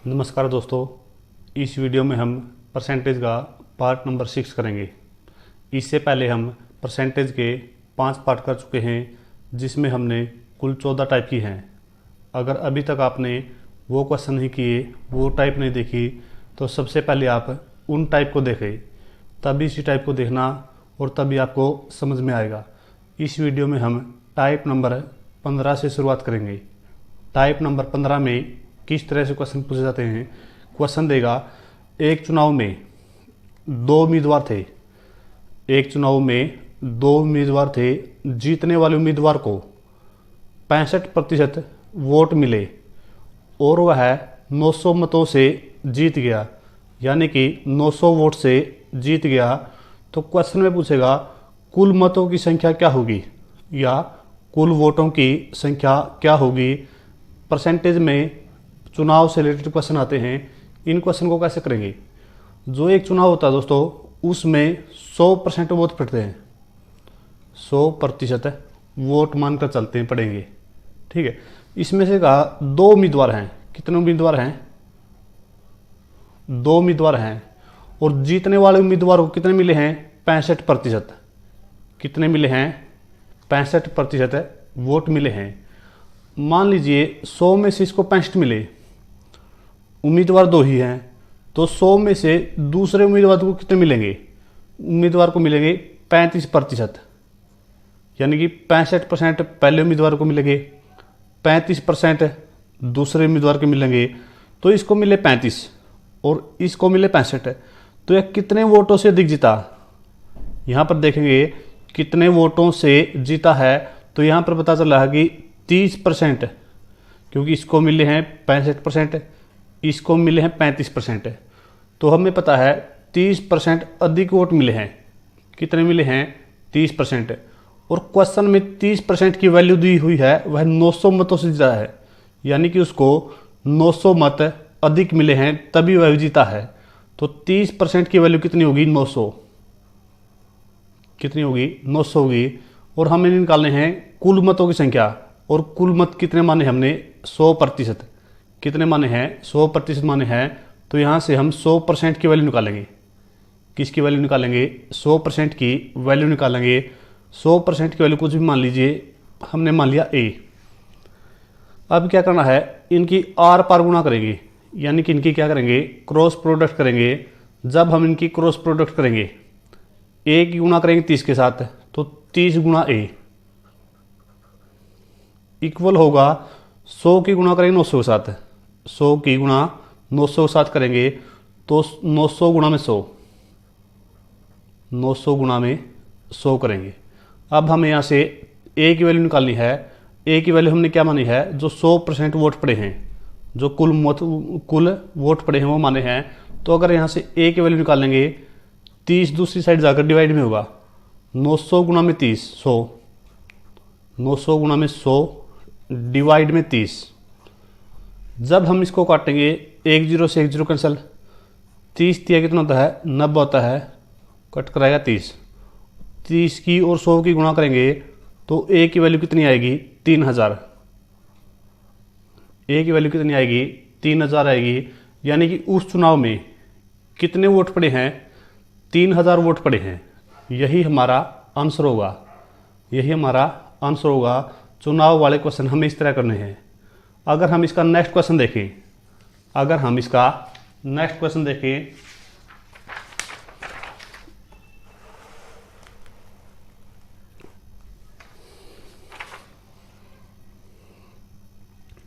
नमस्कार दोस्तों, इस वीडियो में हम परसेंटेज का पार्ट नंबर 6 करेंगे। इससे पहले हम परसेंटेज के 5 पार्ट कर चुके हैं, जिसमें हमने कुल 14 टाइप की हैं। अगर अभी तक आपने वो क्वेश्चन नहीं किए, वो टाइप नहीं देखी, तो सबसे पहले आप उन टाइप को देखें, तभी इसी टाइप को देखना और तभी आपको समझ में आएगा। इस वीडियो में हम टाइप नंबर 15 से शुरुआत करेंगे। टाइप नंबर 15 में किस तरह से क्वेश्चन पूछे जाते हैं। क्वेश्चन देगा, एक चुनाव में 2 उम्मीदवार थे। एक चुनाव में 2 उम्मीदवार थे। जीतने वाले उम्मीदवार को 65% वोट मिले और वह 900 मतों से जीत गया, यानी कि 900 वोट से जीत गया। तो क्वेश्चन में पूछेगा कुल मतों की संख्या क्या होगी या कुल वोटों की संख्या क्या होगी। परसेंटेज में चुनाव से रिलेटेड क्वेश्चन आते हैं। इन क्वेश्चन को कैसे करेंगे? जो एक चुनाव होता है दोस्तों, उसमें 100% वोट पड़ते हैं। 100% वोट मानकर चलते हैं, पड़ेंगे, ठीक है। इसमें से कहा 2 उम्मीदवार हैं। कितने उम्मीदवार हैं? 2 उम्मीदवार हैं और जीतने वाले उम्मीदवार को कितने मिले हैं? 65%। कितने मिले हैं? 65% वोट मिले हैं। मान लीजिए 100 में से इसको 65 मिले, उम्मीदवार 2 ही हैं, तो 100 में से दूसरे उम्मीदवार को कितने मिलेंगे? उम्मीदवार को मिलेंगे 35%, यानी कि 65% पहले उम्मीदवार को मिलेंगे, 35% दूसरे उम्मीदवार को मिलेंगे। तो इसको मिले 35 और इसको मिले 65, तो यह कितने वोटों से अधिक जीता? यहाँ पर देखेंगे कितने वोटों से जीता है, तो यहाँ पर पता चला है कि 30%, क्योंकि इसको मिले हैं 65%, इसको मिले हैं 35%। तो हमें पता है 30% अधिक वोट मिले हैं। कितने मिले हैं? 30%। और क्वेश्चन में 30% की वैल्यू दी हुई है, वह 900 मतों से जीता है, यानी कि उसको 900 मत अधिक मिले हैं, तभी वह जीता है। तो 30% की वैल्यू कितनी होगी? 900। कितनी होगी? 900 होगी। और हमें निकालने हैं कुल मतों की संख्या, और कुल मत कितने माने हमने? 100%। कितने माने हैं? 100% माने हैं। तो यहाँ से हम 100% की वैल्यू निकालेंगे। किसकी वैल्यू निकालेंगे? 100% की वैल्यू निकालेंगे। 100% की वैल्यू कुछ भी मान लीजिए, हमने मान लिया A। अब क्या करना है? इनकी आर पार गुणा करेंगे, यानी कि इनकी क्या करेंगे? क्रॉस प्रोडक्ट करेंगे। जब हम इनकी क्रॉस प्रोडक्ट करेंगे, A की गुणा करेंगे 30 के साथ, तो 30 गुणा A इक्वल होगा 100 की गुणा करेंगे 900 के साथ। 100 की गुणा 900 के साथ करेंगे तो 900 गुणा में 100, 900 गुणा में 100 करेंगे। अब हमें यहाँ से A की वैल्यू निकालनी है। A की वैल्यू हमने क्या मानी है? जो 100% वोट पड़े हैं, जो कुल वोट पड़े हैं वो माने हैं। तो अगर यहाँ से A की वैल्यू निकालेंगे, 30 दूसरी साइड जाकर डिवाइड में होगा, 900 गुणा में 30 100, 900 गुणा में 100 डिवाइड में 30। जब हम इसको काटेंगे, 1 0 से 1 0 कैंसिल, 30 दिया कितना होता है? 90 होता है, कट कराएगा 30। 30 की और 100 की गुणा करेंगे तो A की वैल्यू कितनी आएगी? 3000। A की वैल्यू कितनी आएगी? 3000 आएगी। यानी कि उस चुनाव में कितने वोट पड़े हैं? 3000 वोट पड़े हैं। यही हमारा आंसर होगा। यही हमारा आंसर होगा। चुनाव वाले क्वेश्चन हमें इस तरह करने हैं। अगर हम इसका नेक्स्ट क्वेश्चन देखें,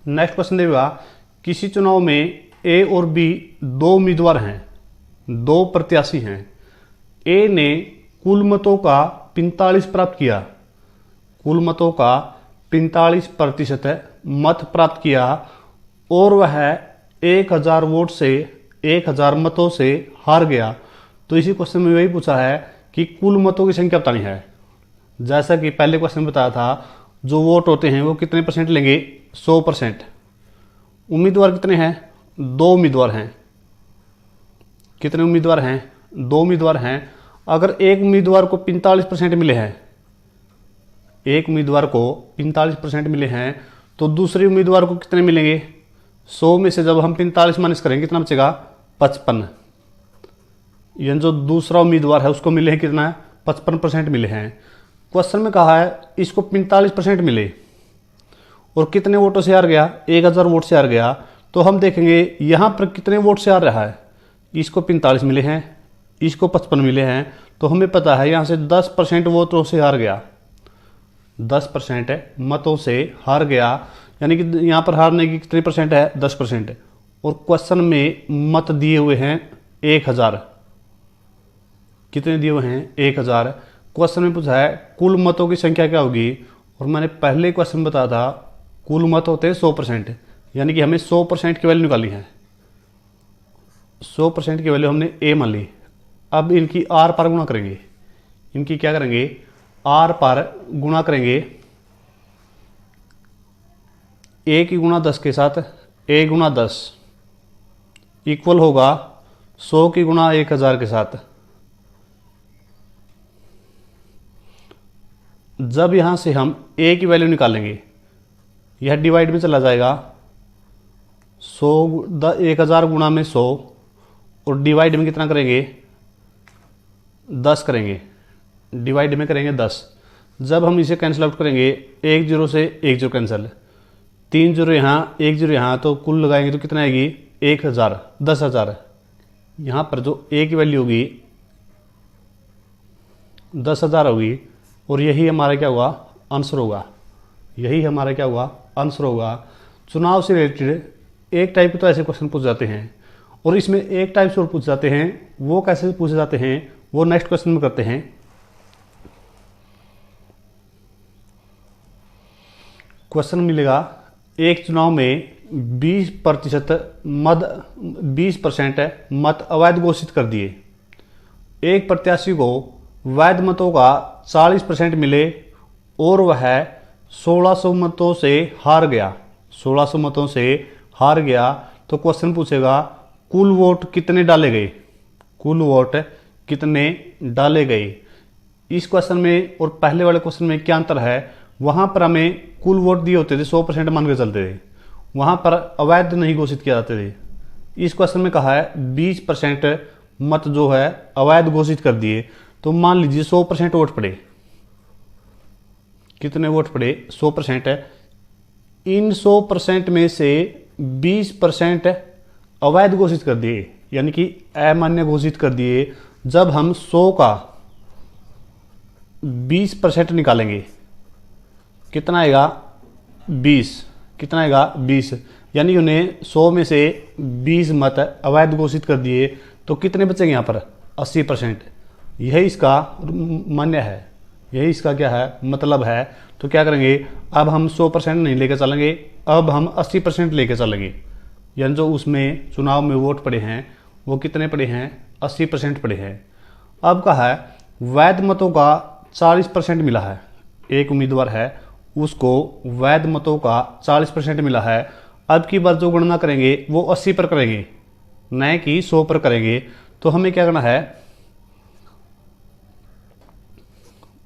नेक्स्ट क्वेश्चन देगा, किसी चुनाव में A और B 2 उम्मीदवार हैं, 2 प्रत्याशी हैं। A ने कुल मतों का 45 प्राप्त किया, कुल मतों का 45% मत प्राप्त किया, और वह 1000 वोट से 1000 मतों से हार गया। तो इसी क्वेश्चन में वही पूछा है कि कुल मतों की संख्या बतानी है। जैसा कि पहले क्वेश्चन में बताया था, जो वोट होते हैं वो कितने परसेंट लेंगे? 100%। उम्मीदवार कितने हैं? 2 उम्मीदवार हैं। कितने उम्मीदवार हैं? 2 उम्मीदवार हैं। अगर एक उम्मीदवार को 45% मिले हैं, एक उम्मीदवार को 45% मिले हैं, तो दूसरे उम्मीदवार को कितने मिलेंगे? 100 में से जब हम 45 माइनस करेंगे कितना बचेगा 55। यानी जो दूसरा उम्मीदवार है उसको मिले हैं कितना 55% मिले हैं। क्वेश्चन में कहा है इसको 45% मिले और कितने वोटों से हार गया 1000 वोट से हार गया। तो हम देखेंगे यहाँ पर कितने वोट से हार रहा है, इसको 45 मिले हैं, इसको 55 मिले हैं। तो हमें पता है यहाँ से 10% वोटों से हार गया, 10% मतों से हार गया। यानी कि यहाँ पर हारने की कितनी परसेंट है 10%। और क्वेश्चन में मत दिए हुए हैं 1000, कितने दिए हुए हैं 1000। क्वेश्चन में पूछा है कुल मतों की संख्या क्या होगी, और मैंने पहले क्वेश्चन बताया था कुल मत होते हैं 100%, यानी कि हमें 100% की वैल्यू निकालनी है। 100% की वैल्यू हमने ए मान ली। अब इनकी आर पर गुणा करेंगे, इनकी क्या करेंगे आर पर गुणा करेंगे। ए की गुणा 10 के साथ ए गुणा 10 इक्वल होगा 100 की गुणा 1000 के साथ। जब यहां से हम ए की वैल्यू निकालेंगे यह डिवाइड में चला जाएगा 1000 गुणा में 100 और डिवाइड में कितना करेंगे 10 करेंगे, डिवाइड में करेंगे 10। जब हम इसे कैंसिल आउट करेंगे 1 0 से 1 0 कैंसिल, 3 0 यहाँ 1 0 यहाँ, तो कुल लगाएंगे तो कितना आएगी 1000 10,000। यहाँ पर जो ए की वैल्यू होगी 10,000 होगी और यही हमारा क्या हुआ आंसर होगा, यही हमारा क्या हुआ आंसर होगा। चुनाव से रिलेटेड एक टाइप के तो ऐसे क्वेश्चन पूछ जाते हैं और इसमें एक टाइप से और पूछ जाते हैं। वो कैसे पूछे जाते हैं वो नेक्स्ट क्वेश्चन में करते हैं। क्वेश्चन मिलेगा एक चुनाव में 20% मत अवैध घोषित कर दिए। एक प्रत्याशी को वैध मतों का 40% मिले और वह 1600 मतों से हार गया, 1600 मतों से हार गया। तो क्वेश्चन पूछेगा कुल वोट कितने डाले गए, कुल वोट कितने डाले गए। इस क्वेश्चन में और पहले वाले क्वेश्चन में क्या अंतर है, वहां पर हमें कुल वोट दिए होते थे 100% मान के चलते थे, वहां पर अवैध नहीं घोषित किए जाते थे। इस क्वेश्चन में कहा है 20% मत जो है अवैध घोषित कर दिए। तो मान लीजिए 100% वोट पड़े, कितने वोट पड़े 100%। इन 100% में से 20% अवैध घोषित कर दिए, यानी कि अमान्य घोषित कर दिए। जब हम 100 का 20% निकालेंगे कितना आएगा 20, कितना आएगा 20, यानी उन्हें 100 में से 20 मत अवैध घोषित कर दिए। तो कितने बचेंगे यहाँ पर 80%। यही इसका मान्य है, यही इसका क्या है मतलब है। तो क्या करेंगे अब हम 100% नहीं लेकर चलेंगे, अब हम 80% लेकर चलेंगे। यानी जो उसमें चुनाव में वोट पड़े हैं वो कितने पड़े हैं 80% पड़े हैं। अब कहा है वैध मतों का 40% मिला है, एक उम्मीदवार है उसको वैध मतों का 40% मिला है। अब की बार जो गणना करेंगे वो 80 पर करेंगे, न कि 100 पर करेंगे। तो हमें क्या करना है,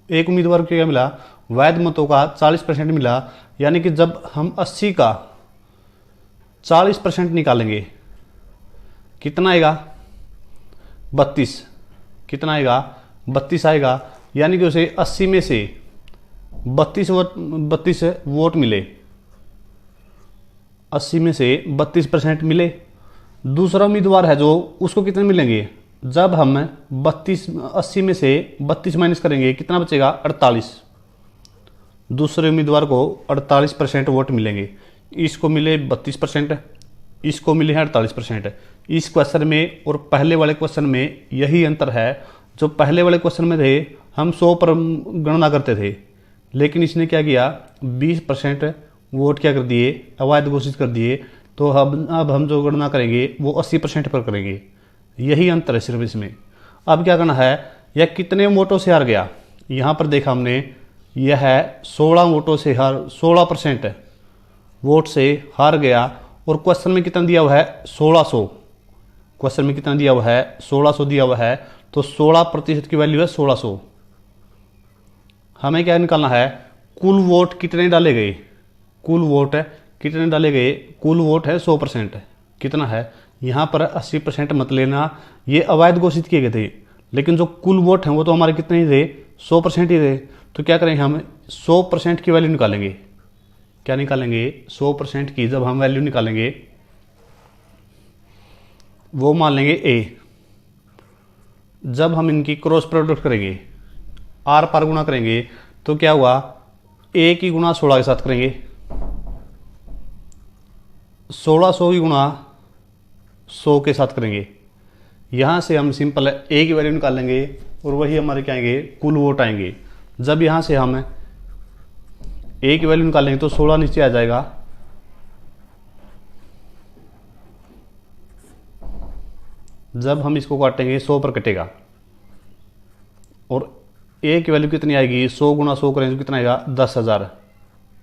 एक उम्मीदवार को क्या मिला वैध मतों का 40% मिला, यानी कि जब हम 80 का 40% निकालेंगे कितना आएगा 32, कितना आएगा 32 आएगा। यानी कि उसे 80 में से 32 वोट मिले, 80 में से 32% मिले। दूसरा उम्मीदवार है जो उसको कितने मिलेंगे, जब हम 80 में से 32 माइनस करेंगे कितना बचेगा 48। दूसरे उम्मीदवार को 48% वोट मिलेंगे, इसको मिले 32%, इसको मिले हैं 48%। इस क्वेश्चन में और पहले वाले क्वेश्चन में यही अंतर है। जो पहले वाले क्वेश्चन में थे हम 100 पर गणना करते थे, लेकिन इसने क्या किया 20% वोट क्या कर दिए अवैध घोषित कर दिए। तो अब हम जो गणना करेंगे वो 80% पर करेंगे, यही अंतर है सिर्फ इसमें। अब क्या करना है, यह कितने वोटों से हार गया, यहाँ पर देखा हमने यह है 16 वोटों से 16% वोट से हार गया। और क्वेश्चन में कितना दिया हुआ है 1600, क्वेश्चन में कितना दिया हुआ है 1600 दिया हुआ है। तो 16% की वैल्यू है 1600। हमें क्या निकालना है कुल वोट कितने डाले गए, कुल वोट कितने डाले गए, कुल वोट है 100%, कितना है, यहाँ पर 80% मत लेना, ये अवैध घोषित किए गए थे, लेकिन जो कुल वोट हैं वो तो हमारे कितने ही थे, 100% ही थे। तो क्या करेंगे, हम 100% की वैल्यू निकालेंगे। क्या निकालेंगे, 100% की जब हम वैल्यू निकालेंगे वो मान लेंगे ए। जब हम इनकी क्रॉस प्रोडक्ट करेंगे, आर पार गुणा करेंगे, तो क्या हुआ, ए की गुणा 16 के साथ करेंगे, 1600 की गुणा 100 के साथ करेंगे। यहाँ से हम सिंपल ए की वैल्यू निकालेंगे और वही हमारे क्या आएंगे, कुल वोट आएंगे। जब यहाँ से हम ए की वैल्यू निकालेंगे तो 16 नीचे आ जाएगा, जब हम इसको काटेंगे 100 पर कटेगा, और ए की वैल्यू कितनी आएगी, 100 गुणा 100 करेंगे तो कितना आएगा, 10,000।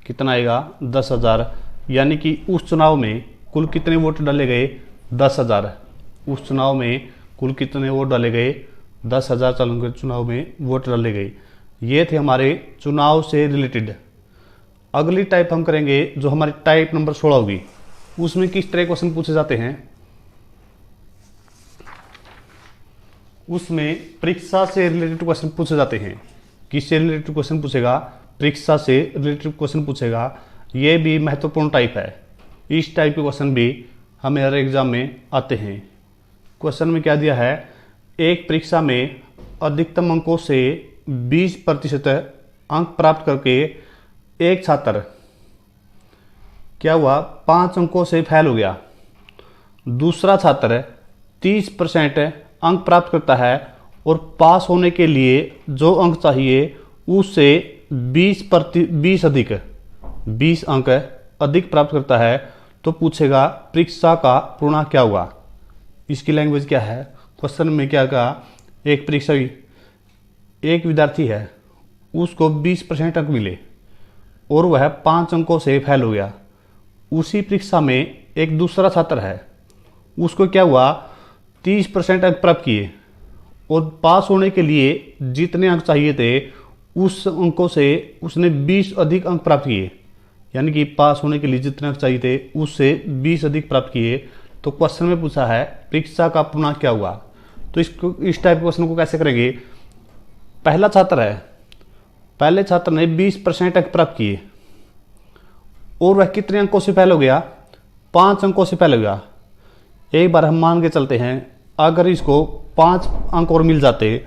कितना आएगा, 10,000। यानी कि उस चुनाव में कुल कितने वोट डाले गए, 10,000। उस चुनाव में कुल कितने वोट डाले गए, 10,000 चालू के चुनाव में वोट डाले गए। ये थे हमारे चुनाव से रिलेटेड। अगली टाइप हम करेंगे जो हमारी टाइप नंबर 16 होगी, उसमें किस तरह क्वेश्चन पूछे जाते हैं। उसमें परीक्षा से रिलेटेड क्वेश्चन पूछे जाते हैं। किससे रिलेटेड क्वेश्चन पूछेगा, परीक्षा से रिलेटेड क्वेश्चन पूछेगा। ये भी महत्वपूर्ण टाइप है। इस टाइप के क्वेश्चन भी हमें हर एग्जाम में आते हैं। क्वेश्चन में क्या दिया है, एक परीक्षा में अधिकतम अंकों से 20% अंक प्राप्त करके एक छात्र क्या हुआ, 5 अंकों से फेल हो गया। दूसरा छात्र 30% अंक प्राप्त करता है और पास होने के लिए जो अंक चाहिए उससे 20 अंक अधिक प्राप्त करता है। तो पूछेगा परीक्षा का पूर्णांक क्या हुआ। इसकी लैंग्वेज क्या है, क्वेश्चन में क्या कहा, एक विद्यार्थी है, उसको 20% अंक मिले और वह 5 अंकों से फेल हो गया। उसी परीक्षा में एक दूसरा छात्र है, उसको क्या हुआ, 30% अंक प्राप्त किए और पास होने के लिए जितने अंक चाहिए थे उस अंकों से उसने 20 अधिक अंक प्राप्त किए। यानी कि पास होने के लिए जितने अंक चाहिए थे उससे 20 अधिक प्राप्त किए। तो क्वेश्चन में पूछा है परीक्षा का पूर्णांक क्या हुआ। तो इस टाइप क्वेश्चन को कैसे करेंगे, पहला छात्र है, पहले छात्र ने 20% अंक प्राप्त किए और वह कितने अंकों से फेल हो गया, 5 अंकों से फेल हो गया। एक बार हम मान के चलते हैं अगर इसको 5 अंक और मिल जाते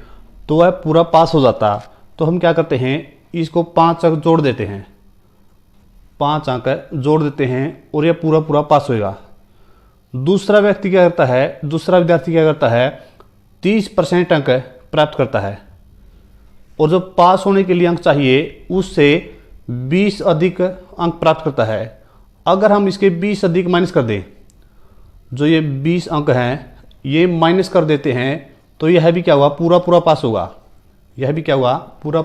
तो वह पूरा पास हो जाता। तो हम क्या करते हैं, इसको 5 अंक जोड़ देते हैं, 5 अंक जोड़ देते हैं और यह पूरा पास होएगा। दूसरा व्यक्ति क्या करता है, दूसरा विद्यार्थी क्या करता है, 30% अंक प्राप्त करता है और जो पास होने के लिए अंक चाहिए उससे 20 अधिक अंक प्राप्त करता है। अगर हम इसके 20 अधिक माइनस कर दें, जो ये 20 अंक हैं ये माइनस कर देते हैं, तो यह भी क्या हुआ, पूरा पास होगा। यह भी क्या हुआ, पूरा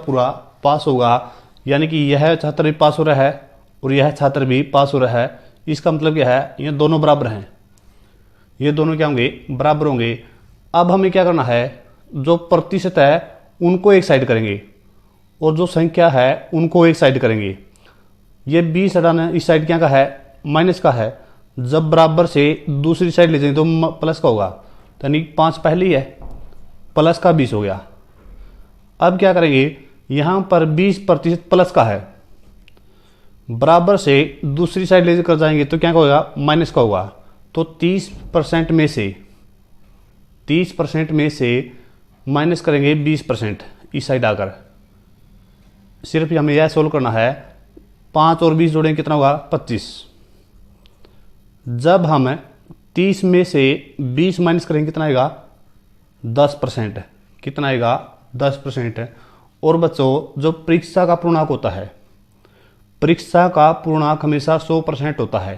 पास होगा। यानी कि यह छात्र भी पास हो रहा है और यह छात्र भी पास हो रहा है। इसका मतलब क्या है, ये दोनों बराबर हैं, ये दोनों क्या होंगे, बराबर होंगे। अब हमें क्या करना है, जो प्रतिशत है उनको एक साइड करेंगे और जो संख्या है उनको एक साइड करेंगे। ये 20 हटाना इस साइड क्या का है, माइनस का है। जब बराबर से दूसरी साइड ले जाएंगे तो प्लस का होगा, यानी 5 पहले ही है, प्लस का 20 हो गया। अब क्या करेंगे, यहां पर 20% प्लस का है, बराबर से दूसरी साइड ले कर जाएंगे तो क्या होगा, माइनस का होगा। तो 30% में से माइनस करेंगे 20% इस साइड आकर। सिर्फ हमें यह सोल्व करना है, 5 और 20 जोड़ेंगे कितना होगा, 25। जब हम 30 में से 20 माइनस करेंगे कितना आएगा, 10%। कितना आएगा, 10%। और बच्चों जो परीक्षा का पूर्णांक होता है, परीक्षा का पूर्णांक हमेशा 100% होता है।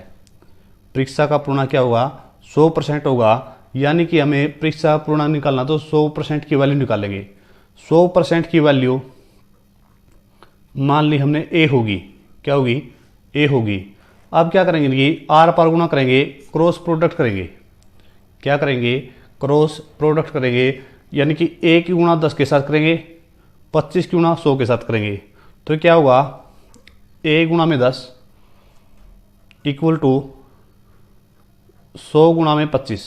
परीक्षा का पूर्णांक क्या होगा, 100% होगा। यानी कि हमें परीक्षा पूर्णांक निकालना तो 100% की वैल्यू निकालेंगे। 100% की वैल्यू मान ली हमने ए होगी, क्या होगी, ए होगी। अब क्या करेंगे कि आर पार गुणा करेंगे, क्रॉस प्रोडक्ट करेंगे। क्या करेंगे, क्रॉस प्रोडक्ट करेंगे। यानी कि ए की गुणा 10 के साथ करेंगे, 25 की गुणा 100 के साथ करेंगे। तो क्या होगा, ए गुणा में 10, इक्वल टू 100 गुणा में 25।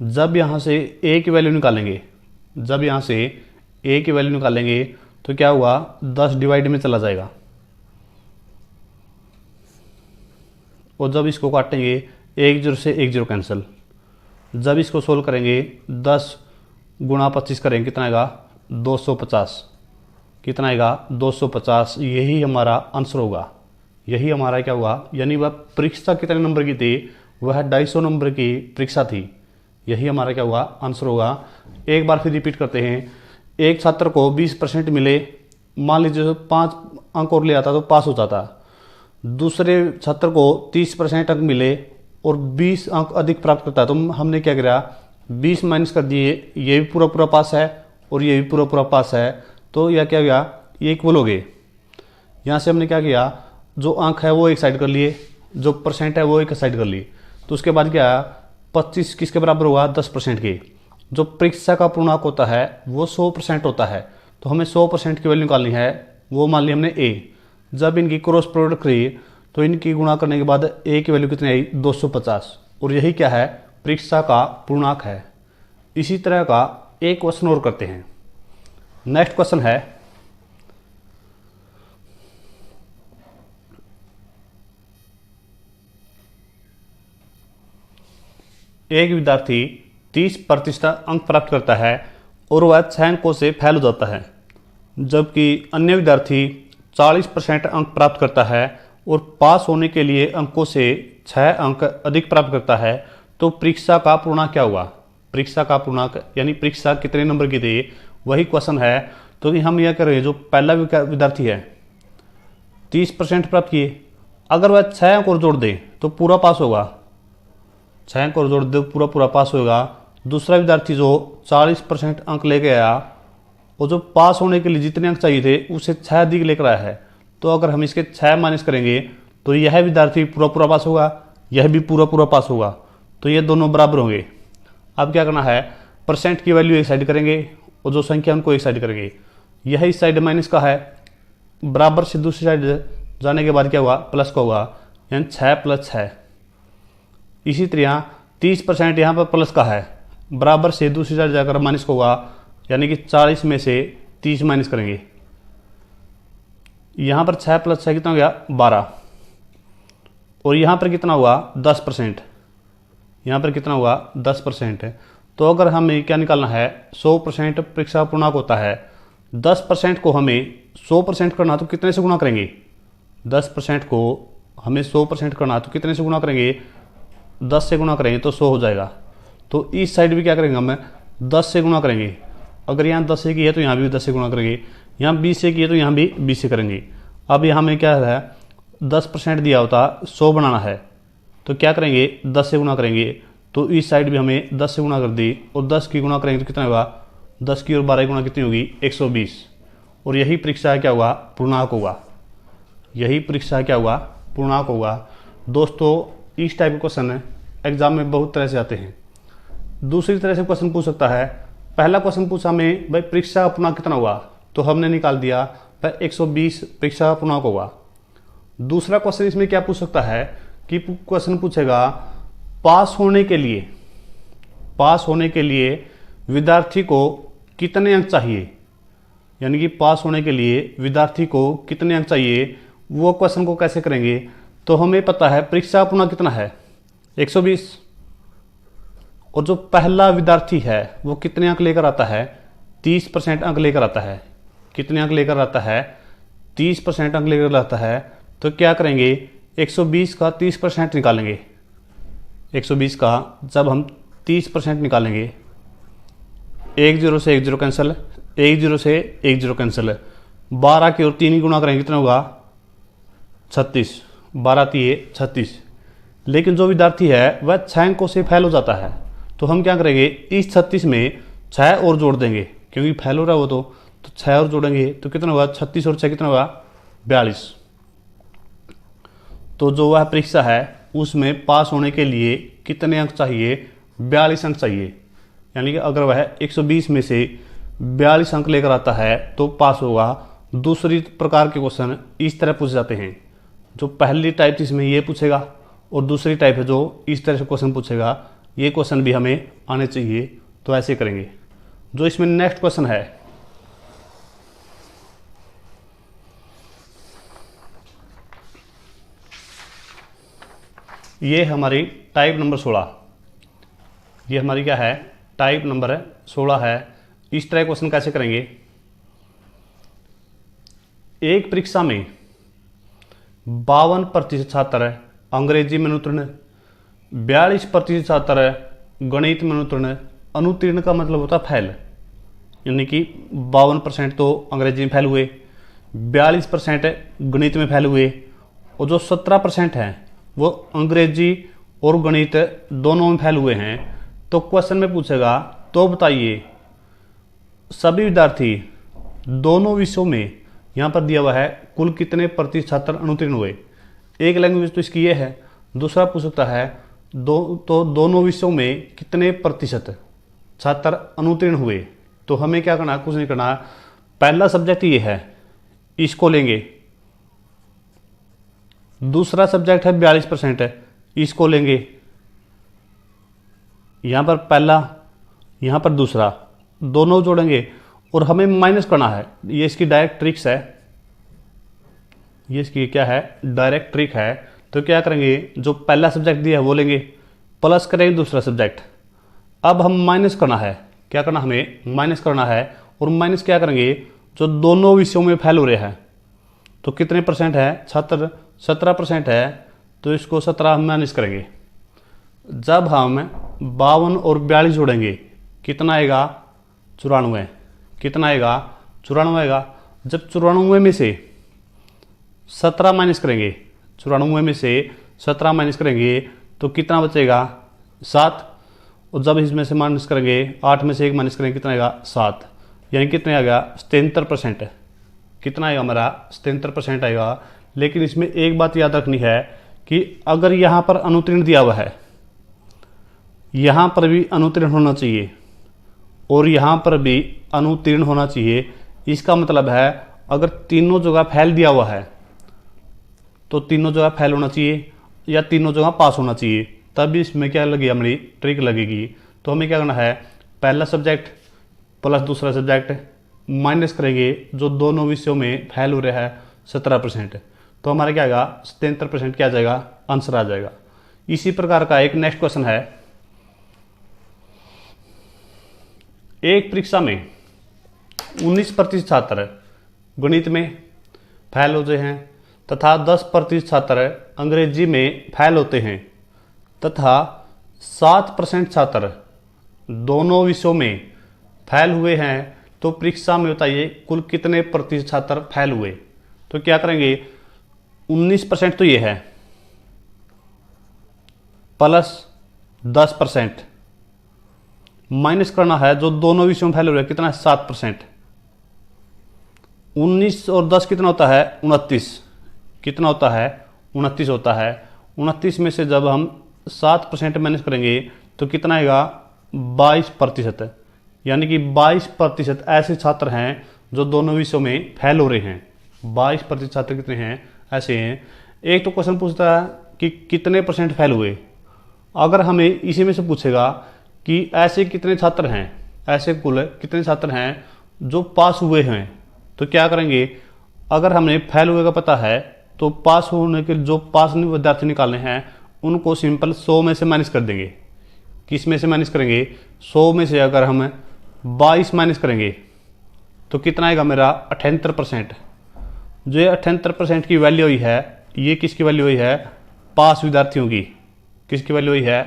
जब यहाँ से a की वैल्यू निकालेंगे, जब यहाँ से a की वैल्यू निकालेंगे तो क्या हुआ, 10 डिवाइड में चला जाएगा। और जब इसको काटेंगे 1 0 से 1 0 कैंसिल। जब इसको सोल्व करेंगे 10 गुणा 25 करेंगे, कितना आएगा 250। कितना आएगा 250। यही हमारा आंसर होगा। यही हमारा क्या हुआ, यानी वह परीक्षा कितने नंबर की थी, वह 250 नंबर की परीक्षा थी। यही हमारा क्या हुआ, आंसर होगा। एक बार फिर रिपीट करते हैं। एक छात्र को 20% मिले, मान लीजिए 5 अंक और ले आता तो पास हो जाता। दूसरे छात्र को 30% अंक मिले और 20 अंक अधिक प्राप्त करता है, तो हमने क्या करा, 20 माइनस कर दिए। ये भी पूरा पूरा पास है और ये भी पूरा पूरा पास है, तो यह क्या गया, ये इक्वल हो गए। यहाँ से हमने क्या किया, जो अंक है वो एक साइड कर लिए, जो परसेंट है वो एक साइड कर लिए। तो उसके बाद क्या, 25 किसके बराबर हुआ, 10% के। जो परीक्षा का पूर्णांक होता है वो 100% होता है, तो हमें 100% की वैल्यू निकालनी है। वो मान ली हमने a। जब इनकी क्रॉस प्रोडक्ट करी तो इनकी गुणा करने के बाद a की वैल्यू कितनी आई, 250। और यही क्या है, परीक्षा का पूर्णांक है। इसी तरह का एक क्वेश्चन और करते हैं। नेक्स्ट क्वेश्चन है, एक विद्यार्थी 30% अंक प्राप्त करता है और वह 6 अंकों से फेल हो जाता है, जबकि अन्य विद्यार्थी 40% अंक प्राप्त करता है और पास होने के लिए अंकों से 6 अंक अधिक प्राप्त करता है। तो परीक्षा का पूर्णांक क्या हुआ। परीक्षा का पूर्णांक यानी परीक्षा कितने नंबर की थी, वही क्वेश्चन है। तो हम यह कर रहे हैं, जो पहला विद्यार्थी है 30% प्राप्त किए, अगर वह 6 अंक और जोड़ दे तो पूरा पास होगा। 6 अंक और जोड़ दे पूरा पूरा पास होगा। दूसरा विद्यार्थी जो 40% अंक लेके आया और जो पास होने के लिए जितने अंक चाहिए थे उसे 6 अधिक लेकर आया है, तो अगर हम इसके 6 माइनस करेंगे तो यह विद्यार्थी पूरा पूरा पास होगा, यह भी पूरा पूरा पास होगा, तो ये दोनों बराबर होंगे। अब क्या करना है, परसेंट की वैल्यू एक साइड करेंगे और जो संख्या उनको एक साइड करेंगे। यह इस साइड माइनस का है, बराबर से दूसरी साइड जाने के बाद क्या हुआ, प्लस का होगा, यानी 6 + 6। इसी तरह 30% यहाँ पर प्लस का है, बराबर से दूसरी साइड जाकर माइनस का होगा, यानी कि 40 में से 30 माइनस करेंगे। यहाँ पर 6 + 6 कितना हो गया, 12। और यहाँ पर कितना हुआ, 10%। यहाँ पर कितना हुआ, 10%। तो अगर हमें क्या निकालना है, 100% परीक्षा पूर्णांक होता है। 10% को हमें 100% करना तो कितने से गुणा करेंगे, 10% को हमें 100% करना तो कितने से गुणा करेंगे, 10 से गुणा करेंगे तो 100 हो जाएगा। तो इस साइड भी क्या करेंगे, हम 10 से गुणा करेंगे। अगर यहाँ 10 से की है तो यहाँ भी 10 से गुणा करेंगे, यहाँ 20 से की है तो यहाँ भी 20 से करेंगे। अब यहाँ में क्या है, 10% दिया होता, 100 बनाना है तो क्या करेंगे, 10 से गुणा करेंगे। तो इस साइड भी हमें 10 से गुणा कर दी और 10 की गुणा करेंगे तो कितना होगा, 10 की और 12 की गुणा कितनी होगी, 120। और यही परीक्षा क्या हुआ, पूर्णांक होगा। यही परीक्षा क्या हुआ, पूर्णांक होगा। दोस्तों इस टाइप के क्वेश्चन एग्जाम में बहुत तरह से आते हैं। दूसरी तरह से क्वेश्चन पूछ सकता है। पहला क्वेश्चन पूछा हमें, भाई परीक्षा का पूर्णांक कितना हुआ, तो हमने निकाल दिया भाई 120 परीक्षा का पूर्णांक होगा। दूसरा क्वेश्चन इसमें क्या पूछ सकता है कि क्वेश्चन पूछेगा पास होने के लिए विद्यार्थी को कितने अंक चाहिए, यानी कि पास होने के लिए विद्यार्थी को कितने अंक चाहिए। वो क्वेश्चन को कैसे करेंगे, तो हमें पता है परीक्षा का पूर्णांक कितना है, 120। और जो पहला विद्यार्थी है वो कितने अंक लेकर आता है, 30% अंक लेकर आता है। कितने अंक लेकर आता है, 30% अंक लेकर आता है। तो क्या करेंगे, 120 का 30% निकालेंगे। 120 का जब हम 30% निकालेंगे, 1 0 से 1 0 कैंसिल, 1 0 से 1 0 कैंसिल, 12 की और 3 की गुणा करेंगे कितना होगा, 36। 12 3 36। लेकिन जो विद्यार्थी है वह 6 अंकों से फेल हो जाता है, तो हम क्या करेंगे, इस 36 में 6 और जोड़ देंगे, क्योंकि फेल हो रहा है वो तो 6 और जोड़ेंगे तो कितना होगा, 36 और 6 कितना होगा, 42। तो जो वह परीक्षा है उसमें पास होने के लिए कितने अंक चाहिए, 42 अंक चाहिए। यानी कि अगर वह 120 में से 42 अंक लेकर आता है तो पास होगा। दूसरी प्रकार के क्वेश्चन इस तरह पूछे जाते हैं। जो पहली टाइप इसमें ये पूछेगा और दूसरी टाइप है जो इस तरह से क्वेश्चन पूछेगा, ये क्वेश्चन भी हमें आने चाहिए। तो ऐसे करेंगे। जो इसमें नेक्स्ट क्वेश्चन है, ये हमारी टाइप नंबर 16, ये हमारी क्या है, टाइप नंबर 16 है। इस तरह क्वेश्चन कैसे करेंगे? एक परीक्षा में 52% छात्र अंग्रेजी में अनुत्तीर्ण, 42% छात्र गणित में अनुत्तीर्ण। अनुत्तीर्ण का मतलब होता है फेल, यानी कि 52% तो अंग्रेजी में फेल हुए, 42% गणित में फेल हुए, और जो 17% हैं वो अंग्रेजी और गणित दोनों में फेल हुए हैं। तो क्वेश्चन में पूछेगा, तो बताइए सभी विद्यार्थी दोनों विषयों में, यहाँ पर दिया हुआ है कुल कितने प्रतिशत छात्र अनुत्तीर्ण हुए। एक लैंग्वेज तो इसकी ये है। दूसरा पूछ सकता है दोनों विषयों में कितने प्रतिशत छात्र अनुत्तीर्ण हुए। तो हमें क्या करना, कुछ नहीं करना। पहला सब्जेक्ट ये है, इसको लेंगे। दूसरा सब्जेक्ट है 42% है, इसको लेंगे। यहां पर पहला, यहां पर दूसरा, दोनों जोड़ेंगे और हमें माइनस करना है। ये इसकी डायरेक्ट ट्रिक्स है, ये इसकी क्या है, डायरेक्ट ट्रिक है। तो क्या करेंगे, जो पहला सब्जेक्ट दिया है वो लेंगे, प्लस करेंगे दूसरा सब्जेक्ट। अब हम माइनस करना है, क्या करना, हमें माइनस करना है। और माइनस क्या करेंगे, जो दोनों विषयों में फेल हो रहे हैं। तो कितने परसेंट है छात्र, 17% है, तो इसको 17 हम माइनस करेंगे। जब हम 52 और 42 जोड़ेंगे कितना आएगा, 94। कितना आएगा, 94 आएगा। जब 94 में से 17 माइनस करेंगे, 94 में से 17 माइनस करेंगे तो कितना बचेगा, 7। और जब इसमें से माइनस करेंगे, 8 में से 1 माइनस करेंगे, कितना आएगा, 7। यानी कितने आ गया, 77%। कितना आएगा हमारा, 77% आएगा। लेकिन इसमें एक बात याद रखनी है कि अगर यहाँ पर अनुत्तीर्ण दिया हुआ है, यहाँ पर भी अनुत्तीर्ण होना चाहिए और यहाँ पर भी अनुत्तीर्ण होना चाहिए। इसका मतलब है अगर तीनों जगह फेल दिया हुआ है तो तीनों जगह फेल होना चाहिए या तीनों जगह पास होना चाहिए, तब इसमें क्या लगेगी, हमारी ट्रिक लगेगी। तो हमें क्या करना है, पहला सब्जेक्ट प्लस दूसरा सब्जेक्ट माइनस करेंगे, जो दोनों विषयों में फेल हो रहा है 17%। तो हमारा क्या आएगा, 77% क्या आ जाएगा, आंसर आ जाएगा। इसी प्रकार का एक नेक्स्ट क्वेश्चन है, एक परीक्षा में 19% छात्र गणित में फेल होते हैं तथा 10% छात्र अंग्रेजी में फेल होते हैं तथा 7% छात्र दोनों विषयों में फेल हुए हैं। तो परीक्षा में बताइए कुल कितने प्रतिशत छात्र फेल हुए। तो क्या करेंगे, 19% तो ये है, प्लस 10% माइनस करना है, जो दोनों विषयों में फेल हो रहे हैं, कितना है, 7%। 19 और 10 कितना होता है, 29। कितना होता है, 29 होता है। 29 में से जब हम 7% माइनस करेंगे तो कितना आएगा, 22%। यानी कि 22% ऐसे छात्र हैं जो दोनों विषयों में फेल हो रहे हैं। 22% छात्र कितने हैं, ऐसे हैं। एक तो क्वेश्चन पूछता है कि कितने परसेंट फेल हुए। अगर हमें इसी में से पूछेगा कि ऐसे कितने छात्र हैं, ऐसे कुल कितने छात्र हैं जो पास हुए हैं, तो क्या करेंगे, अगर हमें फेल हुए का पता है तो पास होने के जो पास विद्यार्थी निकालने हैं उनको सिंपल 100 में से माइनस कर देंगे। किस में से माइनस करेंगे, 100 में से अगर हम 22 माइनस करेंगे तो कितना आएगा मेरा, 78%। जो ये 78% की वैल्यू हुई है, ये किसकी वैल्यू हुई है, पास विद्यार्थियों की। किसकी वैल्यू हुई है,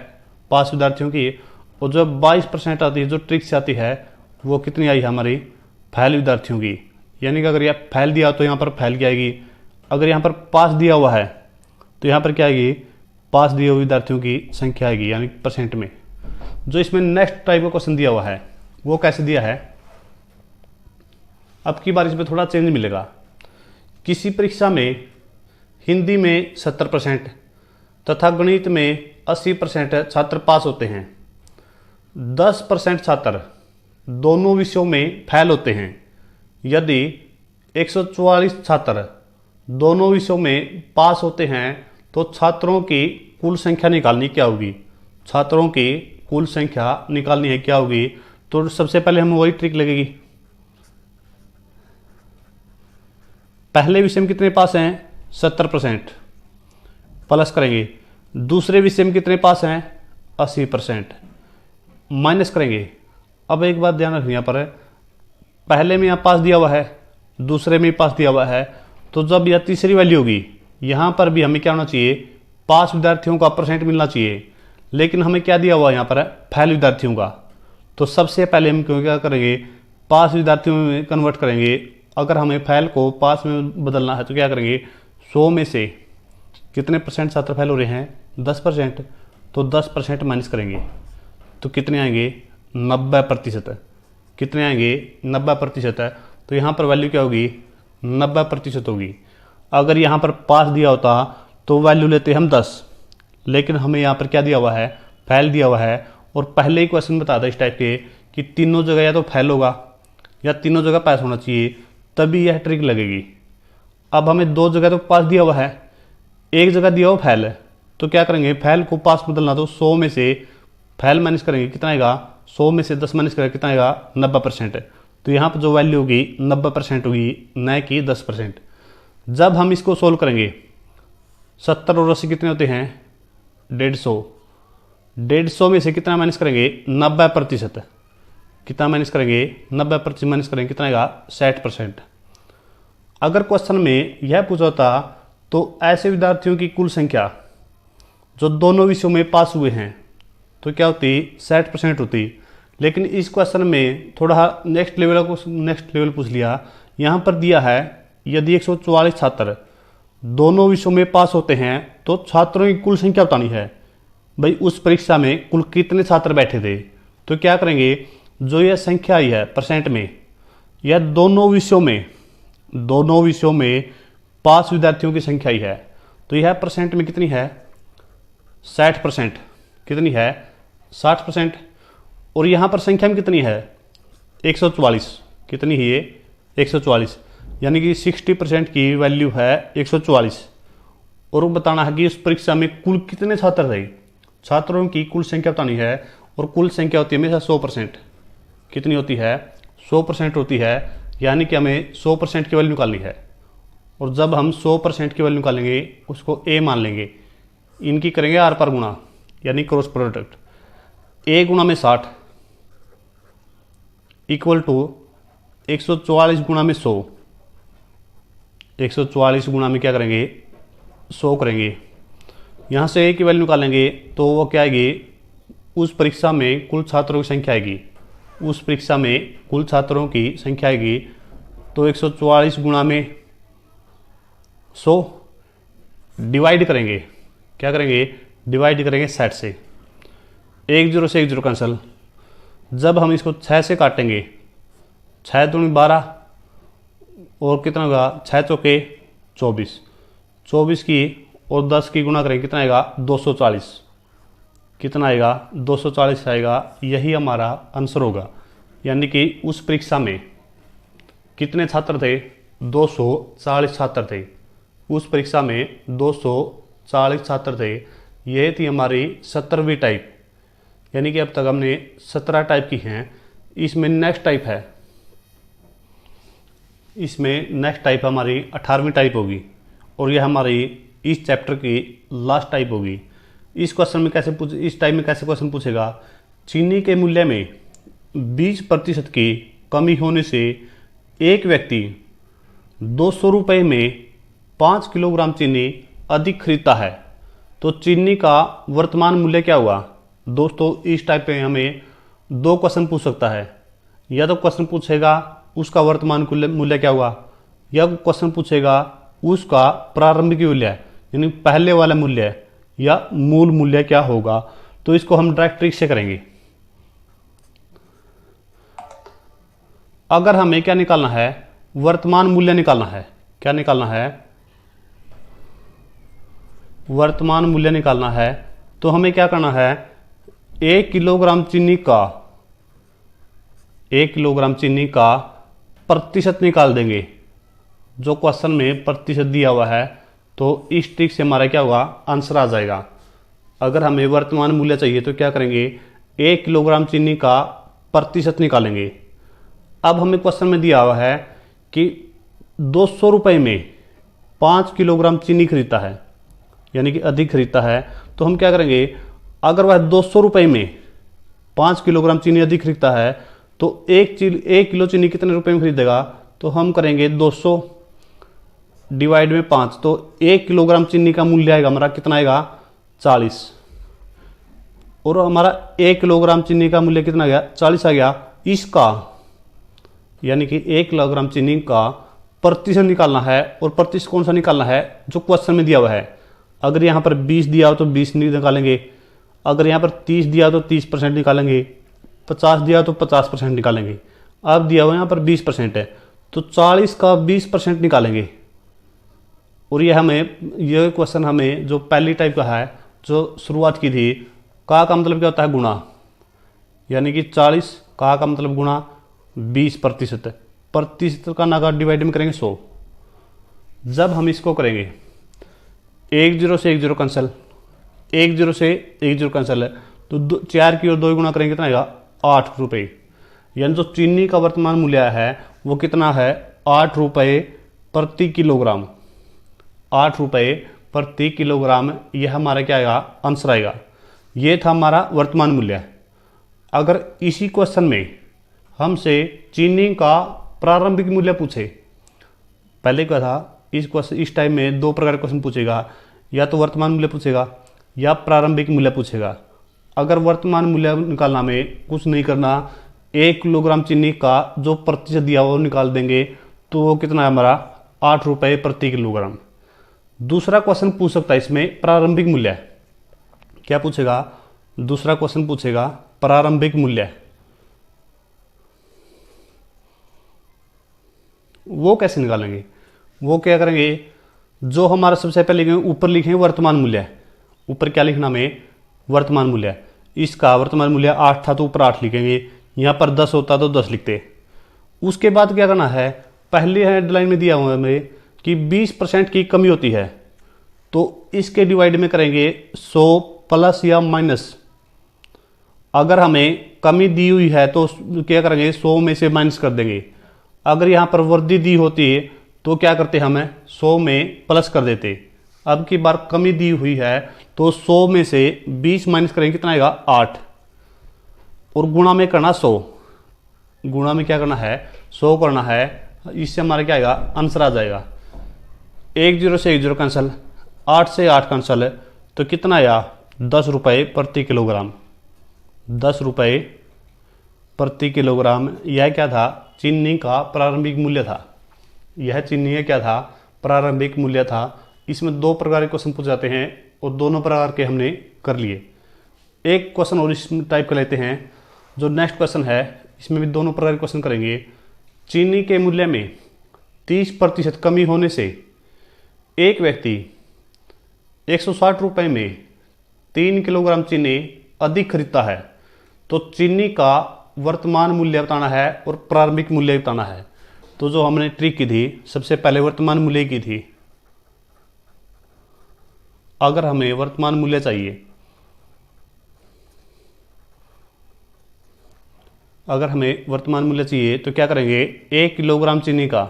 पास विद्यार्थियों की। और जो 22% आती है, जो ट्रिक से आती है, वो कितनी आई है, हमारी फेल विद्यार्थियों की। यानी कि अगर यह फेल दिया तो यहाँ पर फेल की आएगी, अगर यहाँ पर पास दिया हुआ है तो यहाँ पर क्या आएगी, पास दिए हुए विद्यार्थियों की संख्या आएगी, यानी परसेंट में। जो इसमें नेक्स्ट टाइप का क्वेश्चन दिया हुआ है वो कैसे दिया है, अब की बार इसमें थोड़ा चेंज मिलेगा। किसी परीक्षा में हिंदी में 70% तथा गणित में 80% छात्र पास होते हैं, 10% छात्र दोनों विषयों में फेल होते हैं। यदि 144 छात्र दोनों विषयों में पास होते हैं तो छात्रों की कुल संख्या निकालनी क्या होगी, छात्रों की कुल संख्या निकालनी है क्या होगी। तो सबसे पहले हमें वही ट्रिक लगेगी, पहले विषय में कितने पास हैं 70%, प्लस करेंगे दूसरे विषय में कितने पास हैं 80%, माइनस करेंगे। अब एक बात ध्यान रखनी यहाँ पर, पहले में यहाँ पास दिया हुआ है, दूसरे में पास दिया हुआ है, तो जब यह तीसरी वैल्यू होगी यहाँ पर भी हमें क्या होना चाहिए, पास विद्यार्थियों का परसेंट मिलना चाहिए। लेकिन हमें क्या दिया हुआ यहाँ पर फेल विद्यार्थियों का, तो सबसे पहले हम क्या करेंगे, पास विद्यार्थियों में कन्वर्ट करेंगे। अगर हमें फेल को पास में बदलना है तो क्या करेंगे, 100 में से कितने परसेंट छात्र फेल हो रहे हैं 10%, तो 10% माइनस करेंगे तो कितने आएंगे 90%। कितने आएंगे 90% है, तो यहाँ पर वैल्यू क्या होगी 90% होगी। अगर यहाँ पर पास दिया होता तो वैल्यू लेते हम 10, लेकिन हमें यहाँ पर क्या दिया हुआ है फेल दिया हुआ है। और पहले ही क्वेश्चन बता था इस टाइप के कि तीनों जगह या तो फेल होगा या तीनों जगह पास होना चाहिए, तभी यह ट्रिक लगेगी। अब हमें दो जगह तो पास दिया हुआ है, एक जगह दिया हुआ फेल है, तो क्या करेंगे फेल को पास बदलना, तो 100 में से फेल माइनस करेंगे कितना आएगा, 100 में से 10 माइनस करेंगे कितना आएगा 90%। तो यहाँ पर जो वैल्यू होगी 90% होगी, न कि 10%। जब हम इसको सोल्व करेंगे 70 और 80 कितने होते हैं 150, 150 में से कितना माइनस करेंगे 90%, कितना माइनस करेंगे 90% माइनस करेंगे कितना आएगा 60%। अगर क्वेश्चन में यह पूछा होता तो ऐसे विद्यार्थियों की कुल संख्या जो दोनों विषयों में पास हुए हैं तो क्या होती 60% होती। लेकिन इस क्वेश्चन में थोड़ा नेक्स्ट लेवल पूछ लिया। यहाँ पर दिया है यदि 144 छात्र दोनों विषयों में पास होते हैं तो छात्रों की कुल संख्या बतानी है। भाई उस परीक्षा में कुल कितने छात्र बैठे थे, तो क्या करेंगे, जो यह संख्या आई है परसेंट में, यह दोनों विषयों में पास विद्यार्थियों की संख्या ही है, तो यह परसेंट में कितनी है 60%, कितनी है 60%। और यहाँ पर संख्या में कितनी है 144, कितनी है ये 144, यानी कि 60% की वैल्यू है 144। और वो बताना है कि उस परीक्षा में कुल कितने छात्र थे, छात्रों की कुल संख्या बतानी है। और कुल संख्या होती है हमेशा 100%, कितनी होती है 100% होती है, यानी कि हमें 100% की वैल्यू निकालनी है। और जब हम 100% की वैल्यू निकालेंगे उसको ए मान लेंगे, इनकी करेंगे आर पर गुणा, यानी क्रॉस प्रोडक्ट, ए गुणा में 60 इक्वल टू 144 गुणा में 100, 144 गुणा में क्या करेंगे 100 करेंगे। यहाँ से ए की वैल्यू निकालेंगे तो वो क्या आएगी, उस परीक्षा में कुल छात्रों की संख्या आएगी, उस परीक्षा में कुल छात्रों की संख्या आएगी। तो 144 गुणा में 100 डिवाइड करेंगे, क्या करेंगे डिवाइड करेंगे 60 से, 1 0 से 1 0 कैंसिल। जब हम इसको 6 से काटेंगे, 6 दूनी 12 और कितना होगा 6 चौके 24, 24 की और 10 की गुणा करेंगे कितना आएगा 240, कितना आएगा 240 आएगा। यही हमारा आंसर होगा, यानी कि उस परीक्षा में कितने छात्र थे 240 छात्र थे, उस परीक्षा में 240 छात्र थे। यह थी हमारी 17वीं टाइप, यानी कि अब तक हमने 17 टाइप की हैं। इसमें नेक्स्ट टाइप है, इसमें नेक्स्ट टाइप हमारी 18वीं टाइप होगी और यह हमारी इस चैप्टर की लास्ट टाइप होगी। इस क्वेश्चन में इस टाइप में कैसे क्वेश्चन पूछेगा, चीनी के मूल्य में 20% की कमी होने से एक व्यक्ति 200 रुपये में 5 किलोग्राम चीनी अधिक खरीदता है, तो चीनी का वर्तमान मूल्य क्या हुआ। दोस्तों इस टाइप पे हमें दो क्वेश्चन पूछ सकता है, या तो क्वेश्चन पूछेगा उसका वर्तमान मूल्य क्या हुआ, या क्वेश्चन पूछेगा उसका प्रारंभिक मूल्य यानी पहले वाला मूल्य या मूल मूल्य क्या होगा। तो इसको हम डायरेक्ट ट्रिक से करेंगे। अगर हमें क्या निकालना है वर्तमान मूल्य निकालना है, क्या निकालना है वर्तमान मूल्य निकालना है, तो हमें क्या करना है 1 किलोग्राम चीनी का प्रतिशत निकाल देंगे जो क्वेश्चन में प्रतिशत दिया हुआ है, तो इस ट्रिक से हमारा क्या होगा, आंसर आ जाएगा। अगर हमें वर्तमान मूल्य चाहिए तो क्या करेंगे, 1 किलोग्राम चीनी का प्रतिशत निकालेंगे। अब हमें क्वेश्चन में दिया हुआ है कि 200 रुपये में 5 किलोग्राम चीनी खरीदता है, यानी कि अधिक खरीदता है। तो हम क्या करेंगे, अगर वह 200 रुपये में 5 किलोग्राम चीनी अधिक खरीदता है तो 1 किलो चीनी कितने रुपए में खरीदेगा, तो हम करेंगे 200 डिवाइड में 5, तो 1 किलोग्राम चीनी का मूल्य आएगा हमारा कितना आएगा, 40। और हमारा 1 किलोग्राम चीनी का मूल्य कितना आ गया, 40 आ गया। इसका यानी कि 1 किलोग्राम चीनी का प्रतिशत निकालना है, और प्रतिशत कौन सा निकालना है, जो क्वेश्चन में दिया हुआ है। अगर यहाँ पर 20 दिया हो तो 20 निकालेंगे, अगर यहाँ पर 30 दिया हो तो 30% निकालेंगे, 50 दिया हो तो 50% निकालेंगे। अब दिया हुआ यहाँ पर 20% है, तो 40 का 20% निकालेंगे। और यह क्वेश्चन हमें जो पहली टाइप का है, जो शुरुआत की थी, का मतलब क्या होता है, गुणा, यानी कि 40 का मतलब गुणा 20%, प्रतिशत का नागा डिवाइड में करेंगे 100। जब हम इसको करेंगे 1 0 से 1 0 कैंसिल, 1 0 से 1 0 कैंसिल है, तो 4 की और 2 गुणा करेंगे कितना आएगा, 8 रुपये। यानी जो चीनी का वर्तमान मूल्य है वो कितना है, 8 रुपये प्रति किलोग्राम, 8 रुपये प्रति किलोग्राम। यह हमारा क्या आएगा, आंसर आएगा। ये था हमारा वर्तमान मूल्य। अगर इसी क्वेश्चन में हमसे चीनी का प्रारंभिक मूल्य पूछे, पहले क्या था, इस टाइम में 2 प्रकार के क्वेश्चन पूछेगा, या तो वर्तमान मूल्य पूछेगा या प्रारंभिक मूल्य पूछेगा। अगर वर्तमान मूल्य निकालना में कुछ नहीं करना, 1 किलोग्राम चीनी का जो प्रतिशत दिया वो निकाल देंगे, तो वो कितना है हमारा, 8 रुपये प्रति किलोग्राम। दूसरा क्वेश्चन पूछ सकता है इसमें प्रारंभिक मूल्य, क्या पूछेगा, दूसरा क्वेश्चन पूछेगा प्रारंभिक मूल्य। वो कैसे निकालेंगे, वो क्या करेंगे, जो हमारा सबसे पहले लिखेंगे, ऊपर लिखेंगे वर्तमान मूल्य, ऊपर क्या लिखना हमें, वर्तमान मूल्य। इसका वर्तमान मूल्य 8 था तो ऊपर 8 लिखेंगे, यहाँ पर 10 होता तो 10 लिखते। उसके बाद क्या करना है, पहले हेडलाइन में दिया हुआ हमें कि 20% की कमी होती है, तो इसके डिवाइड में करेंगे 100 प्लस या माइनस। अगर हमें कमी दी हुई है तो क्या करेंगे, 100 में से माइनस कर देंगे। अगर यहाँ पर वृद्धि दी होती है तो क्या करते, हमें 100 में प्लस कर देते। अब की बार कमी दी हुई है तो 100 में से 20 माइनस करेंगे, कितना आएगा, 8। और गुणा में करना 100, गुणा में क्या करना है, 100 करना है। इससे हमारा क्या आएगा, आंसर आ जाएगा। 1 0 से 1 0 कैंसिल, 8 से 8 कैंसिल, तो कितना आया, 10 रुपये प्रति किलोग्राम, 10 रुपये प्रति किलोग्राम। यह क्या था, चीनी का प्रारंभिक मूल्य था। यह चीनी का क्या था, प्रारंभिक मूल्य था। इसमें 2 प्रकार के क्वेश्चन पूछ जाते हैं और दोनों प्रकार के हमने कर लिए। एक क्वेश्चन और इस टाइप का लेते हैं, जो नेक्स्ट क्वेश्चन है, इसमें भी दोनों प्रकार के क्वेश्चन करेंगे। चीनी के मूल्य में 30% कमी होने से एक व्यक्ति 160 रुपये में 3 किलोग्राम चीनी अधिक खरीदता है, तो चीनी का वर्तमान मूल्य बताना है और प्रारंभिक मूल्य बताना है। तो जो हमने ट्रिक की थी, सबसे पहले वर्तमान मूल्य की थी। अगर हमें वर्तमान मूल्य चाहिए, अगर हमें वर्तमान मूल्य चाहिए तो क्या करेंगे, 1 किलोग्राम चीनी का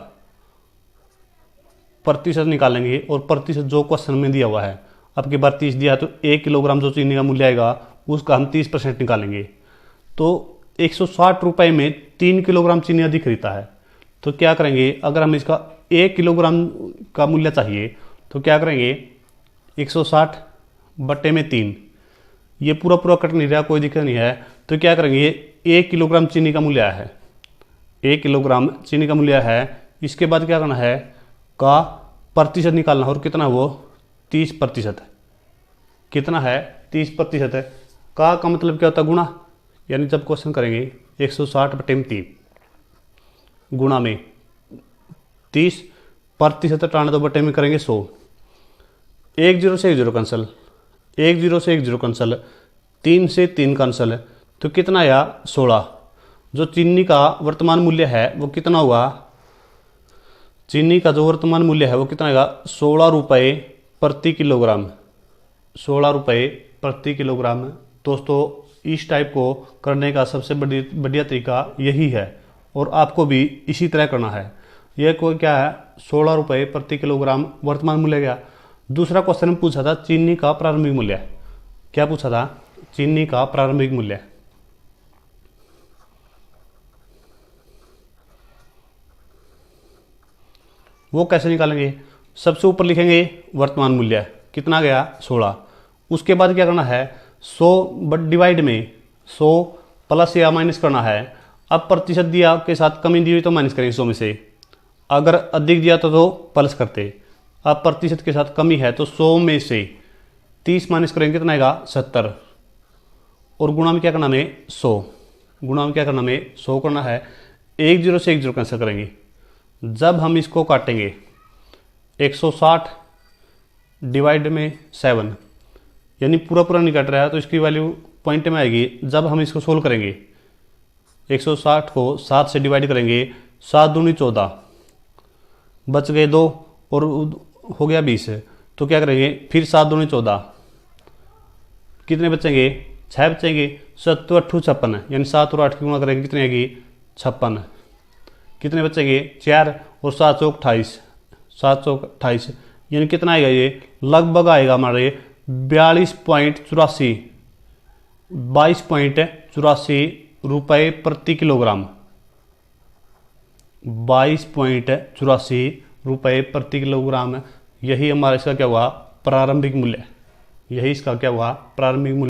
प्रतिशत निकालेंगे, और प्रतिशत जो क्वेश्चन में दिया हुआ है, अब की बार 30 दिया है तो 1 किलोग्राम जो चीनी का मूल्य आएगा उसका हम 30% निकालेंगे। तो 160 रुपये में 3 किलोग्राम चीनी अधिक खरीदता है, तो क्या करेंगे, अगर हम इसका 1 किलोग्राम का मूल्य चाहिए तो क्या करेंगे, 160 बट्टे में 3, ये पूरा पूरा कट नहीं रहा, कोई दिक्कत नहीं है। तो क्या करेंगे, 1 किलोग्राम चीनी का मूल्य है, 1 किलोग्राम चीनी का मूल्य है। इसके बाद क्या करना है, का प्रतिशत निकालना है, और कितना वो 30% है। कितना है, 30% है। का मतलब क्या होता है, गुणा, यानी जब क्वेश्चन करेंगे 160 बटे में 3 गुणा में 30%, 98 बटे में करेंगे 100। 1 0 से 1 0 कैंसिल, 1 0 से 1 0 कैंसिल, 3 से 3 कैंसिल, तो कितना आया, 16। जो चीनी का वर्तमान मूल्य है वो कितना हुआ, चीनी का जो वर्तमान मूल्य है वो कितना आएगा, 16 रुपये प्रति किलोग्राम। 16 रुपये प्रति किलोग्राम। दोस्तों इस टाइप को करने का सबसे बढ़िया तरीका यही है और आपको भी इसी तरह करना है। यह कोई क्या है, 16 रुपये प्रति किलोग्राम वर्तमान मूल्य। गया दूसरा क्वेश्चन में पूछा था चीनी का प्रारंभिक मूल्य। क्या पूछा था, चीनी का प्रारंभिक मूल्य। वो कैसे निकालेंगे, सबसे ऊपर लिखेंगे वर्तमान मूल्य कितना गया 16। उसके बाद क्या करना है, 100 डिवाइड में 100 प्लस या माइनस करना है। अब प्रतिशत दिया के साथ कमी दी हुई तो माइनस करेंगे 100 में से, अगर अधिक दिया तो प्लस करते। अब प्रतिशत के साथ कमी है तो 100 में से 30 माइनस करेंगे कितना आएगा 70। और गुणा में क्या करना हमें 100, गुणा में क्या करना हमें 100 करना है। 1 0 से 1 0 कैंसिल करेंगे। जब हम इसको काटेंगे 160 डिवाइड में 7 यानी पूरा पूरा नहीं कट रहा है तो इसकी वैल्यू पॉइंट में आएगी। जब हम इसको सोल्व करेंगे 160 को 7 से डिवाइड करेंगे, 7 दूनी 14, बच गए 2 और हो गया 20। तो क्या करेंगे फिर 7 दूनी 14, कितने बचेंगे 6 बचेंगे। 7 8 56 यानी 7 और 8 की गुणा करेंगे कितनी आएगी 56। कितने बचेंगे 4 और 7 चौक 28, 7 चौक 28 यानी कितना आएगा, ये लगभग आएगा हमारे 22.84 रुपये प्रति किलोग्राम। 22.84 रुपये प्रति किलोग्राम। यही हमारा इसका क्या हुआ प्रारंभिक मूल्य, यही इसका क्या हुआ प्रारंभिक मूल्य।